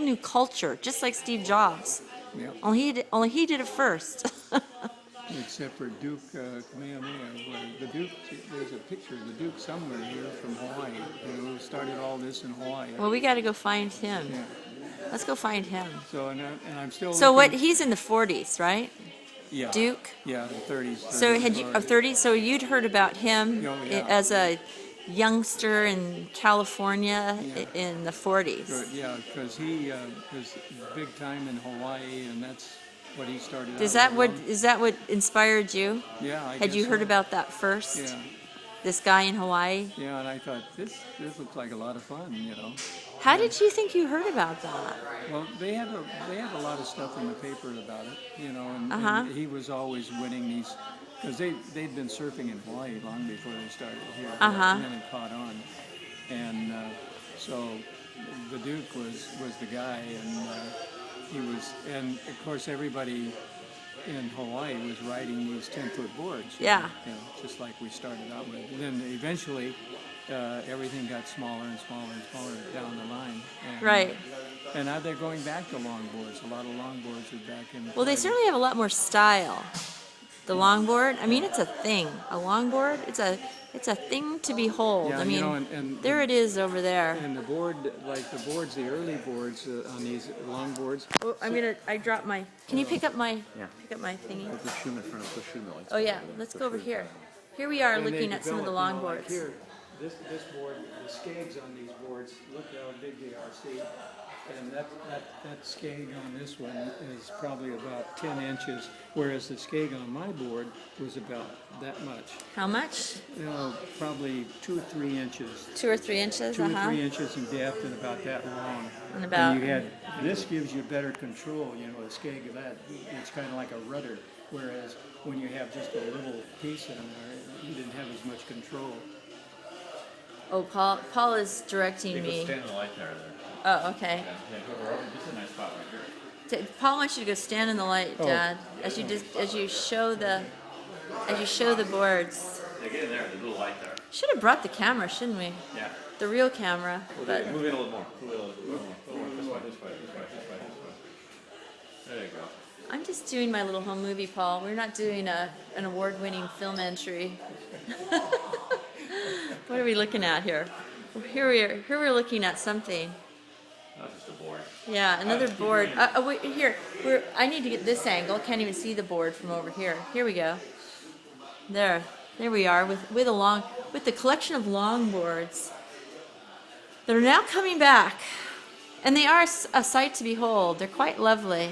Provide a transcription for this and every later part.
new culture, just like Steve Jobs. Yeah. Only he did it first. Except for Duke Kamehameha. Well, the Duke, there's a picture of the Duke somewhere here from Hawaii, who started all this in Hawaii. Well, we got to go find him. Yeah. Let's go find him. So, and I'm still So looking, what? He's in the 40s, right? yeah. Duke. Yeah, the 30s. So had you 30? So you'd heard about him Oh, yeah. as a youngster in California Yeah. in the 40s. Good, yeah, because he was big time in Hawaii, and that's what he started. Is out that with. what inspired you? Yeah, I Had guess you heard so. about that first? Yeah, This guy in Hawaii? yeah, and I thought this looks like a lot of fun, you know. How did you think you heard about that? Well, they had a lot of stuff in the paper about it, you know, and, Uh-huh. and he was always winning these, because they'd been surfing in Hawaii long before they started here, Uh-huh. and then it caught on, and so the Duke was the guy, and he was, and of course everybody in Hawaii was riding these 10-foot boards. Yeah. You know, just like we started out with. And then eventually, everything got smaller and smaller and smaller down the line. And, Right. And now they're going back to longboards. A lot of longboards are back in. Well, they certainly have a lot more style. The longboard, I mean, it's a thing. A longboard, it's a thing to behold. Yeah, I mean, you know, and there it is over there. And the board, like the boards, the early boards on these longboards. Oh, I dropped my. Can you pick up my thingy? Put the shoe in front of the shoe lights. Oh yeah, let's go over here. Here we are And they looking at some of the develop, you know, like longboards. here, this board, the skags on these boards, look how big they are, see? And that skag on this one is probably about 10 inches, whereas the skag on my board was about that much. How much? You know, probably 2 or 3 inches. 2 or 3 inches. 2 or 3 inches in depth and about that long. And about. you had, this gives you better control, you know, a skag of that, it's kind of like a rudder, whereas when you have just a little piece in there, you didn't have as much control. Oh, Paul is directing me. Stand in the light there. Oh, okay. Yeah, go over. This is a nice spot right here. Paul wants you to go stand in the light, Oh. Dad, as you show the boards. Yeah, get in there. There's a little light there. Should have brought the camera, shouldn't we? Yeah. The real camera. But Move in a little more. Move in a little more. This way, this way, this way, this way, this way. There you go. I'm just doing my little home movie, Paul. We're not doing an award-winning film entry. What are we looking at here? Here we're looking at something. That's just a board. Yeah, another board. Wait, here. I need to get this angle. Can't even see the board from over here. Here we go. There we are with the collection of longboards that are now coming back, and they are a sight to behold. They're quite lovely.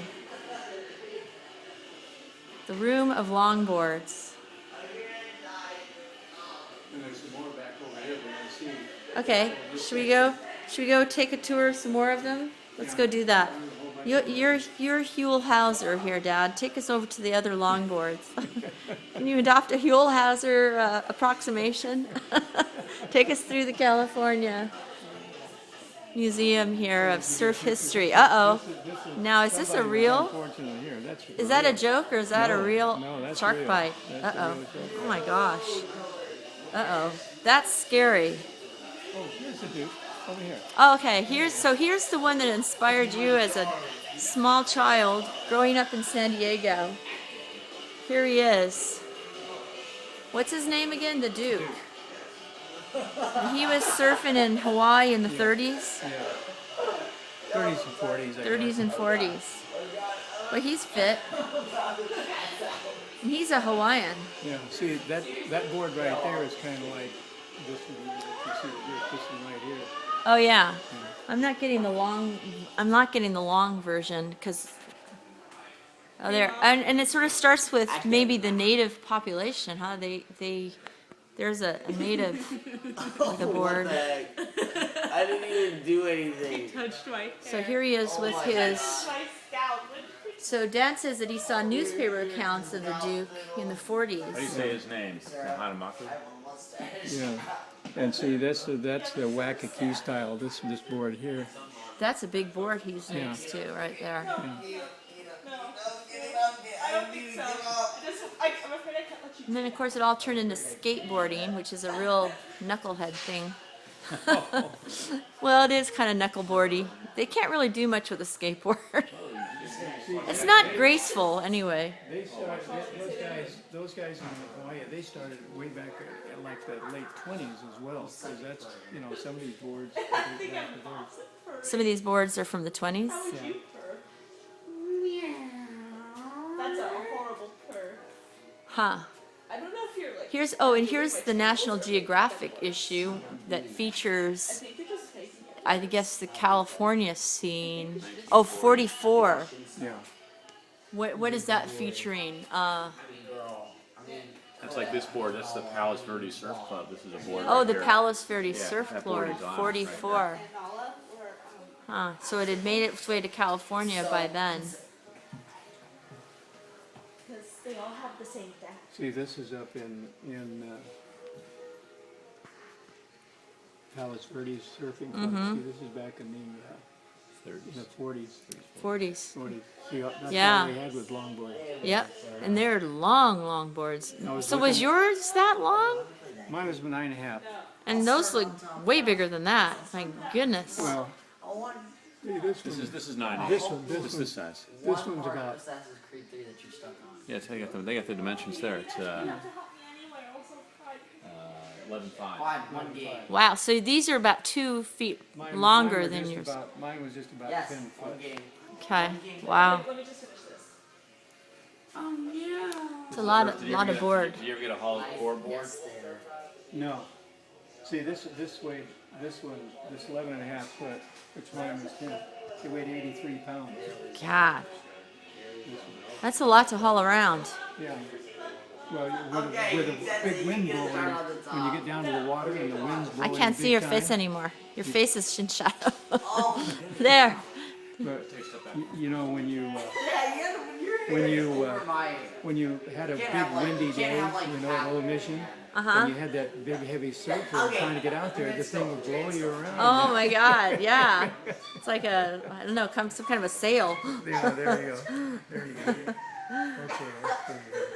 The room of longboards. And there's some more back over here we're going to see. Okay, should we go take a tour of some more of them? Let's go do that. You're Huell Hauser here, Dad. Take us over to the other longboards. Can you adopt a Huell Hauser approximation? Take us through the California Museum here of surf history. Uh-oh. Now, is this a real? Unfortunately here, that's Is that a joke or is that a real no, that's shark real. bite? That's a Uh-oh. real shark Oh my gosh. Uh-oh. That's scary. Oh, here's the Duke, over here. Oh, okay, here's the one that inspired you as a small child growing up in San Diego. Here he is. What's his name again? The Duke. And he was surfing in Hawaii in the 30s? Yeah. 30s and 40s, I 30s guess. and 40s. But he's fit. And he's a Hawaiian. Yeah, see, that board right there is kind of like this one, you see this one right here. Oh yeah. I'm not getting the long version because there and it sort of starts with maybe the native population, huh? There's a native with a board. I didn't even do anything. Touched my hair. So here he is with his. My scalp. So Dad says that he saw newspaper accounts of the Duke in the How do you 40s. say his name? Hanamaku? Yeah, and see, that's the Waikiki style, this board here. That's a big board he's next to right there. I don't think so. I'm afraid I can't let you. And then of course it all turned into skateboarding, which is a real knucklehead thing. Well, it is kind of knuckleboardy. They can't really do much with a skateboard. It's not graceful anyway. They started, those guys in Hawaii, they started way back in like the late 20s as well, because that's, you know, some of these boards. Some of these boards are from the 20s. How would Yeah. you purr? That's a horrible purr. Huh. I don't know if you're like. Here's the National Geographic issue that I features, think you're just faking it. I guess, the California scene. Oh, 44. Yeah. What is that featuring? That's like this board, that's the Palos Verdes Surf Club, this is a board Oh, right the here. Palos Verdes Yeah, Surf that Board, board is on it 44. Nala or Huh. So it had made its way to California by then. because they all have the same deck. See, this is up in Palos Verdes Surfing Club. See, this is back in the 40s. 40s. 40s. See, that's Yeah. all they had was longboard. Yep. And they're long boards. I was So was looking- yours that long? Mine was 9.5. And those look way bigger than that. My goodness. Well, see, This is 9. this one, This is this size. this one's about, Assassin's Creed 3 that you're stuck on. Yeah, so they got the dimensions there, it's You have to help me anyway. I also tried. 11.5. One game. Wow. So these are about 2 feet mine longer was than just yours. mine was just about Yes, 10 one foot. game. Okay. Wow. Let me just finish this. It's a lot of board. Did you ever get a Hall's core board? Yes, there. No. See, this one, this 11.5 foot, which mine was 10. It weighed 83 pounds. God. That's a lot to haul around. Yeah. Well, with a big wind blowing, when you get down to the water and the wind's I blowing can't see big your time, face anymore. Your face is in shadow. There. But you know, when you My when you had a big windy day, you know, at Old Mission, and you had that big heavy surfboard trying to get out there, the thing would blow you around. Oh my God. Yeah. It's like a, I don't know, some kind of a sail. Yeah, there you go. There you go. Okay, that's pretty good.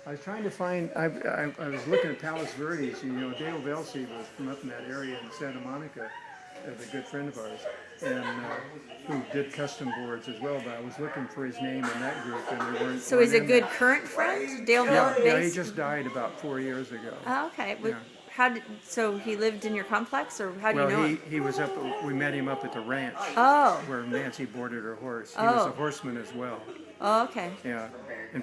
I was trying to find, I was looking at Palos Verdes, and you know, Dale Velsey was from up in that area in Santa Monica, a good friend of ours, and who did custom boards as well, but I was looking for his name in that group, and there weren't. So he's a weren't in good there. current friend? Dale Yeah, he Base? just died about 4 years ago. Oh, okay. Yeah. So he lived in your complex, or how do you know Well, him? he was up, we met him up at the ranch Oh. where Nancy boarded her horse. He was Oh. a horseman as well, Oh, okay. yeah. In